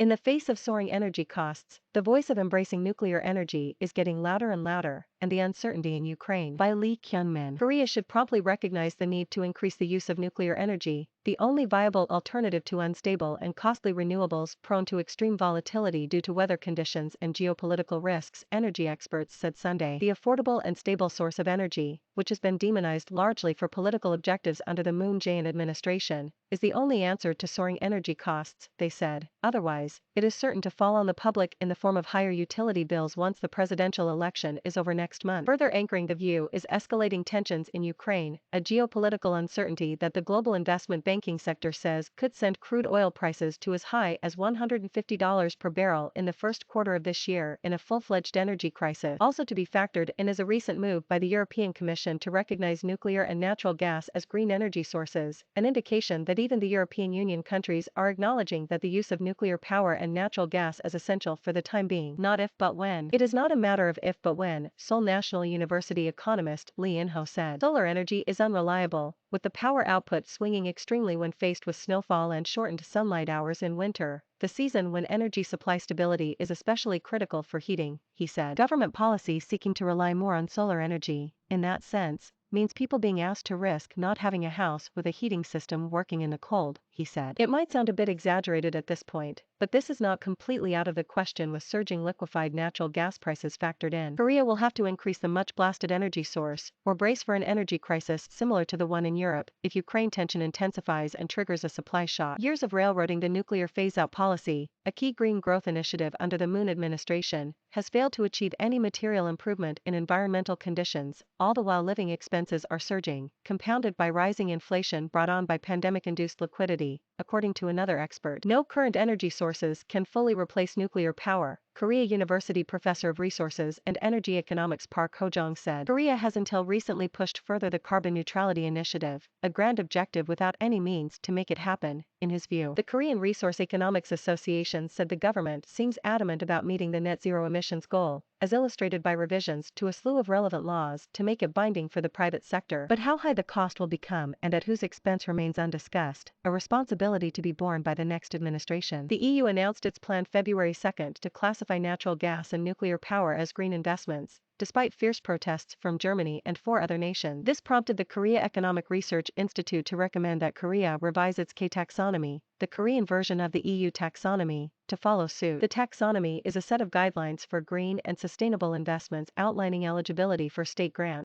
In the face of soaring energy costs, the voice of embracing nuclear energy is getting louder and louder, and the uncertainty in Ukraine. By Kyung-min. Korea should promptly recognize the need to increase the use of nuclear energy, the only viable alternative to unstable and costly renewables prone to extreme volatility due to weather conditions and geopolitical risks, energy experts said Sunday. The affordable and stable source of energy, which has been demonized largely for political objectives under the Moon Jae-in administration, is the only answer to soaring energy costs, they said. Otherwise, it is certain to fall on the public in the form of higher utility bills once the presidential election is over next month. Further anchoring the view is escalating tensions in Ukraine, a geopolitical uncertainty that the global investment banking sector says could send crude oil prices to as high as $150 per barrel in the first quarter of this year in a full-fledged energy crisis. Also to be factored in is a recent move by the European Commission to recognize nuclear and natural gas as green energy sources, an indication that even the European Union countries are acknowledging that the use of nuclear power and natural gas is essential for the time being. Not if but when. It is not a matter of if but when, Seoul National University economist Lee In-ho said. Solar energy is unreliable, with the power output swinging extremely when faced with snowfall and shortened sunlight hours in winter, the season when energy supply stability is especially critical for heating, he said. Government policy seeking to rely more on solar energy, in that sense, means people being asked to risk not having a house with a heating system working in the cold, he said. It might sound a bit exaggerated at this point, but this is not completely out of the question with surging liquefied natural gas prices factored in. Korea will have to increase the much-blasted energy source, or brace for an energy crisis similar to the one in Europe, if Ukraine tension intensifies and triggers a supply shock. Years of railroading the nuclear phase-out policy, a key green growth initiative under the Moon administration, has failed to achieve any material improvement in environmental conditions, all the while living expenses are surging, compounded by rising inflation brought on by pandemic-induced liquidity, according to another expert. No current energy sources can fully replace nuclear power, Korea University professor of resources and energy economics Park Ho-jeong said. Korea has until recently pushed further the carbon-neutrality initiative, a grand objective without any means to make it happen, in his view. The Korean Resource Economics Association said the government seems adamant about meeting the net zero emissions goal, as illustrated by revisions to a slew of relevant laws to make it binding for the private sector. But how high the cost will become and at whose expense remains undiscussed, a responsibility to be borne by the next administration. The EU announced its plan February 2 to classify natural gas and nuclear power as green investments, despite fierce protests from Germany and 4 other nations. This prompted the Korea Economic Research Institute to recommend that Korea revise its K-taxonomy, the Korean version of the EU taxonomy, to follow suit. The taxonomy is a set of guidelines for green and sustainable investments outlining eligibility for state grants.